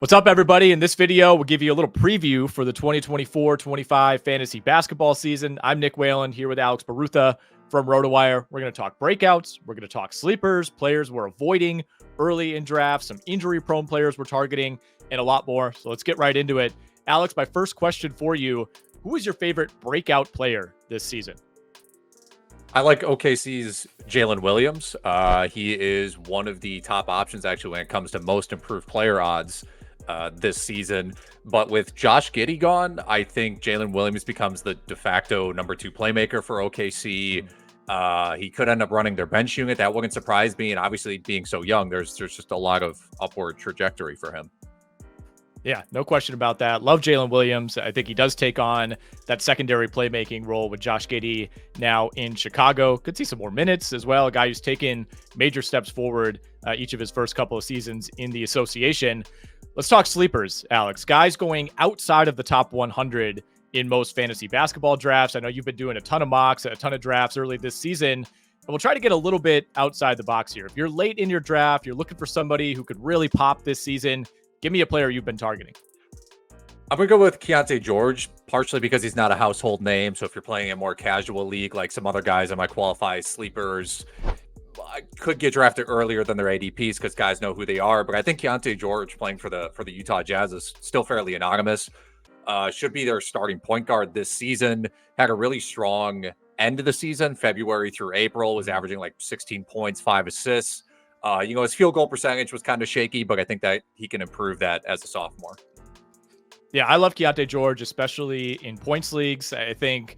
What's up, everybody? In this video, we'll give you a little preview for the 2024-25 fantasy basketball season. I'm Nick Whalen here with Alex Barutha from RotoWire. We're going to talk breakouts. We're going to talk sleepers, players we're avoiding early in drafts, some injury-prone players we're targeting, and a lot more. So let's get right into it. Alex, my first question for you, who is your favorite breakout player this season? I like OKC's Jalen Williams. He is one of the top options, actually, when it comes to most improved player odds this season. But with Josh Giddey gone, I think Jalen Williams becomes the de facto number 2 playmaker for OKC. He could end up running their bench unit. That wouldn't surprise me. And obviously, being so young, there's just a lot of upward trajectory for him. Yeah, no question about that. Love Jalen Williams. I think he does take on that secondary playmaking role with Josh Giddey now in Chicago. Could see some more minutes as well. A guy who's taken major steps forward each of his first couple of seasons in the association. Let's talk sleepers, Alex. Guys going outside of the top 100 in most fantasy basketball drafts. I know you've been doing a ton of mocks, a ton of drafts early this season. And we'll try to get a little bit outside the box here. If you're late in your draft, you're looking for somebody who could really pop this season, give me a player you've been targeting. I'm going to go with Keyonte George, partially because he's not a household name. So if you're playing a more casual league, like some other guys that might qualify as sleepers, could get drafted earlier than their ADPs because guys know who they are. But I think Keyonte George playing for the Utah Jazz is still fairly anonymous. Should be their starting point guard this season. Had a really strong end of the season, February through April, was averaging like 16 points, 5 assists. His field goal percentage was kind of shaky, but I think that he can improve that as a sophomore. Yeah, I love Keyonte George, especially in points leagues. I think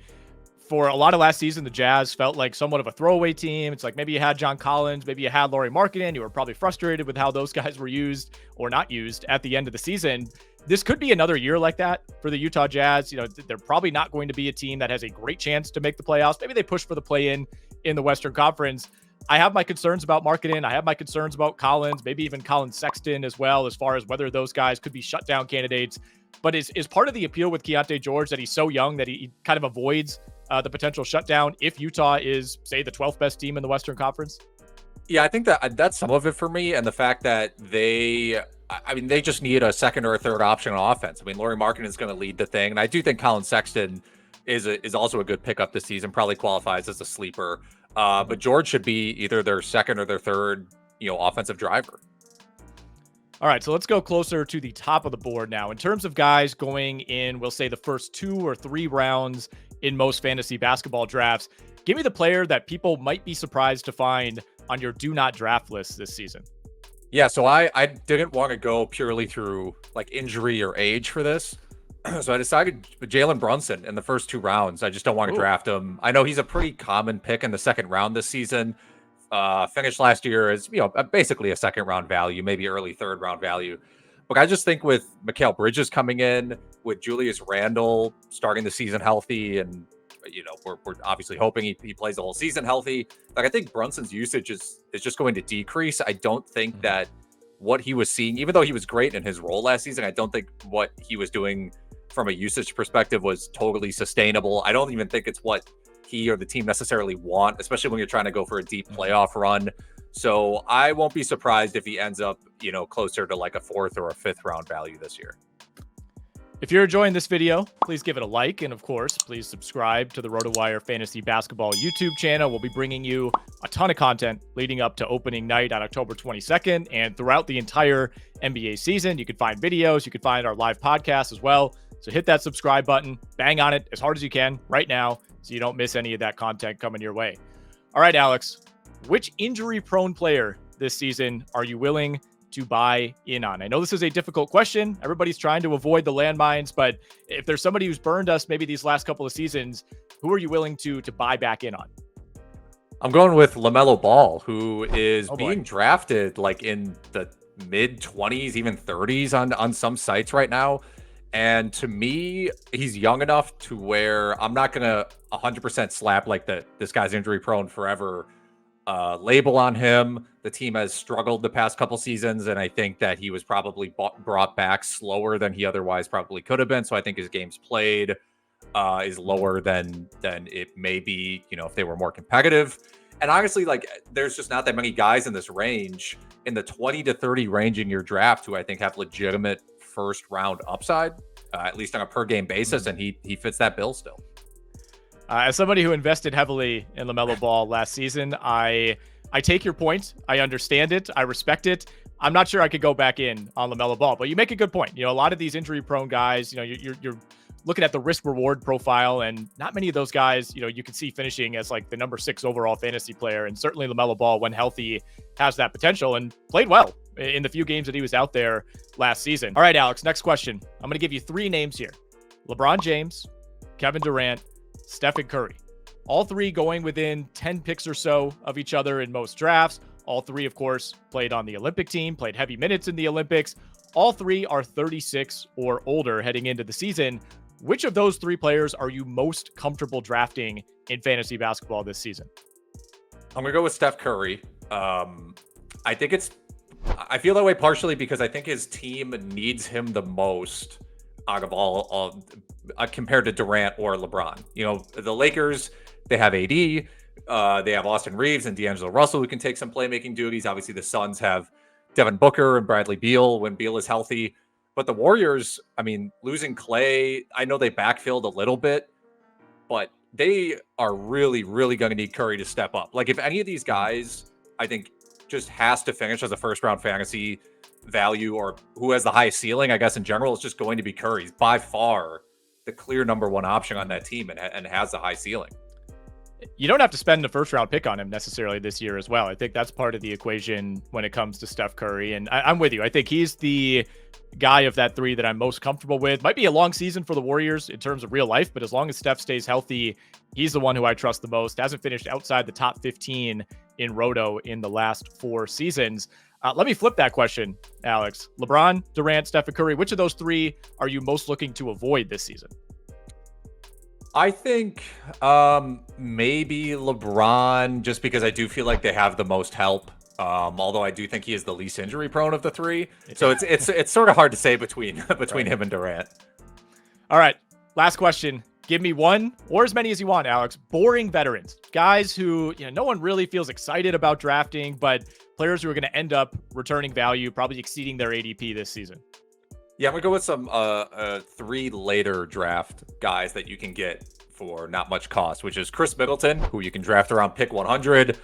for a lot of last season, the Jazz felt like somewhat of a throwaway team. It's like maybe you had John Collins, maybe you had Lauri Markkanen. You were probably frustrated with how those guys were used or not used at the end of the season. This could be another year like that for the Utah Jazz. They're probably not going to be a team that has a great chance to make the playoffs. Maybe they push for the play-in the Western Conference. I have my concerns about Markkanen. I have my concerns about Collins, maybe even Colin Sexton as well, as far as whether those guys could be shutdown candidates. But is part of the appeal with Keyonte George that he's so young that he kind of avoids the potential shutdown if Utah is, say, the 12th best team in the Western Conference? Yeah, I think that's some of it for me. And the fact that they just need a second or a third option on offense. I mean, Lauri Markkanen is going to lead the thing. And I do think Colin Sexton is also a good pickup this season, probably qualifies as a sleeper. But George should be either their second or their third, offensive driver. All right, so let's go closer to the top of the board now. In terms of guys going in, we'll say the first 2 or 3 rounds in most fantasy basketball drafts, give me the player that people might be surprised to find on your do not draft list this season. Yeah, so I didn't want to go purely through like injury or age for this. So I decided Jalen Brunson in the first 2 rounds. I just don't want to draft him. I know he's a pretty common pick in the second round this season. Finished last year as, basically a second round value, maybe early third round value. But I just think with Mikal Bridges coming in, with Julius Randle starting the season healthy, and, we're obviously hoping he plays the whole season healthy. Like, I think Brunson's usage is just going to decrease. I don't think that what he was seeing, even though he was great in his role last season, I don't think what he was doing from a usage perspective was totally sustainable. I don't even think it's what he or the team necessarily want, especially when you're trying to go for a deep playoff run. So I won't be surprised if he ends up, closer to like a 4th or a 5th round value this year. If you're enjoying this video, please give it a like. And of course, please subscribe to the RotoWire Fantasy Basketball YouTube channel. We'll be bringing you a ton of content leading up to opening night on October 22nd and throughout the entire NBA season. You can find videos, you can find our live podcast as well. So hit that subscribe button, bang on it as hard as you can right now so you don't miss any of that content coming your way. All right, Alex, which injury-prone player this season are you willing to buy in on? I know this is a difficult question. Everybody's trying to avoid the landmines, but if there's somebody who's burned us maybe these last couple of seasons, who are you willing to buy back in on? I'm going with LaMelo Ball, who is being drafted like in the mid-20s, even 30s on some sites right now. And to me, he's young enough to where I'm not going to 100% slap like this guy's injury prone forever label on him. The team has struggled the past couple seasons, and I think that he was probably brought back slower than he otherwise probably could have been. So I think his games played is lower than it may be, if they were more competitive. And honestly, like, there's just not that many guys in this range, in the 20 to 30 range in your draft, who I think have legitimate first round upside, at least on a per game basis, and he fits that bill still. As somebody who invested heavily in LaMelo Ball last season, I take your point. I understand it. I respect it. I'm not sure I could go back in on LaMelo Ball, but you make a good point. A lot of these injury-prone guys, you're looking at the risk-reward profile, and not many of those guys, you can see finishing as like the number 6 overall fantasy player. And certainly LaMelo Ball, when healthy, has that potential and played well in the few games that he was out there last season. All right, Alex, next question. I'm going to give you 3 names here: LeBron James, Kevin Durant, Stephen Curry. All 3 going within 10 picks or so of each other in most drafts. All 3, of course, played on the Olympic team, played heavy minutes in the Olympics. All 3 are 36 or older heading into the season. Which of those 3 players are you most comfortable drafting in fantasy basketball this season? I'm going to go with Steph Curry. I feel that way partially because I think his team needs him the most out of all compared to Durant or LeBron. The Lakers, they have AD, they have Austin Reeves and D'Angelo Russell who can take some playmaking duties. Obviously, the Suns have Devin Booker and Bradley Beal when Beal is healthy. But the Warriors, losing Clay, I know they backfilled a little bit, but they are really, really going to need Curry to step up. Like, if any of these guys, I think, just has to finish as a first-round fantasy value or who has the highest ceiling, I guess, in general, it's just going to be Curry. He's by far the clear number 1 option on that team and has a high ceiling. You don't have to spend the first-round pick on him necessarily this year as well. I think that's part of the equation when it comes to Steph Curry. And I'm with you. I think he's the guy of that 3 that I'm most comfortable with. Might be a long season for the Warriors in terms of real life, but as long as Steph stays healthy, he's the one who I trust the most. Hasn't finished outside the top 15 in Roto in the last 4 seasons. Let me flip that question, Alex. LeBron, Durant, Stephen Curry, which of those 3 are you most looking to avoid this season? I think maybe LeBron, just because I do feel like they have the most help. Although I do think he is the least injury prone of the 3, so it's sort of hard to say between him and Durant. All right, last question. Give me 1 or as many as you want, Alex. Boring veterans, guys who no one really feels excited about drafting, but players who are going to end up returning value, probably exceeding their ADP this season. Yeah, I'm going to go with some 3 later draft guys that you can get for not much cost, which is Chris Middleton, who you can draft around pick 100.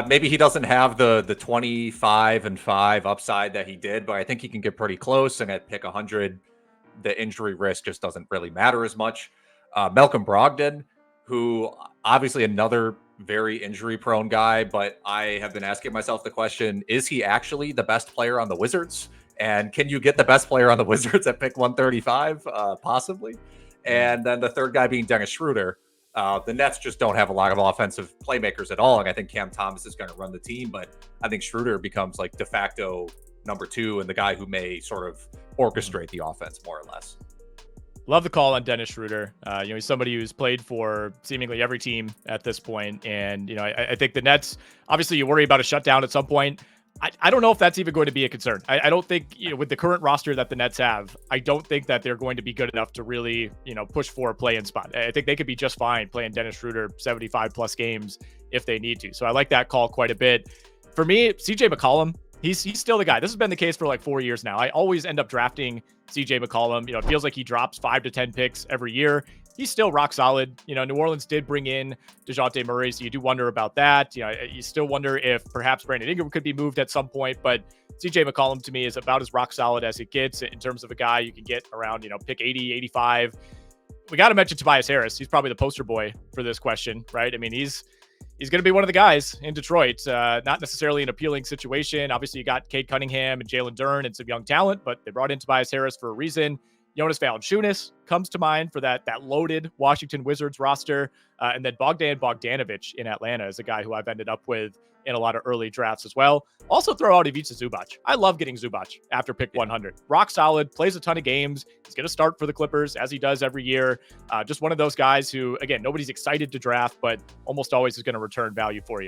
Maybe he doesn't have the 25-5 upside that he did, but I think he can get pretty close. And at pick 100, the injury risk just doesn't really matter as much. Malcolm Brogdon, who obviously another very injury-prone guy, but I have been asking myself the question, is he actually the best player on the Wizards? And can you get the best player on the Wizards at pick 135? Possibly. And then the third guy being Dennis Schroeder. The Nets just don't have a lot of offensive playmakers at all. And I think Cam Thomas is going to run the team, but I think Schroeder becomes like de facto number 2 and the guy who may sort of orchestrate the offense more or less. Love the call on Dennis Schroeder. He's somebody who's played for seemingly every team at this point. And, I think the Nets, obviously you worry about a shutdown at some point. I don't know if that's even going to be a concern. I don't think, with the current roster that the Nets have, I don't think that they're going to be good enough to really, push for a play-in spot. I think they could be just fine playing Dennis Schroeder 75 plus games if they need to. So I like that call quite a bit. For me, CJ McCollum, he's still the guy. This has been the case for like 4 years now. I always end up drafting CJ McCollum. It feels like he drops 5 to 10 picks every year. He's still rock solid. New Orleans did bring in DeJounte Murray, so you do wonder about that. You still wonder if perhaps Brandon Ingram could be moved at some point, but CJ McCollum to me is about as rock solid as it gets in terms of a guy you can get around, pick 80, 85. We got to mention Tobias Harris. He's probably the poster boy for this question, right? He's going to be one of the guys in Detroit. Not necessarily an appealing situation. Obviously, you got Cade Cunningham and Jalen Duren and some young talent, but they brought in Tobias Harris for a reason. Jonas Valanciunas comes to mind for that loaded Washington Wizards roster. And then Bogdan Bogdanovic in Atlanta is a guy who I've ended up with in a lot of early drafts as well. Also throw out Ivica Zubac. I love getting Zubac after pick 100. Rock solid, plays a ton of games. He's going to start for the Clippers as he does every year. Just one of those guys who, again, nobody's excited to draft, but almost always is going to return value for you.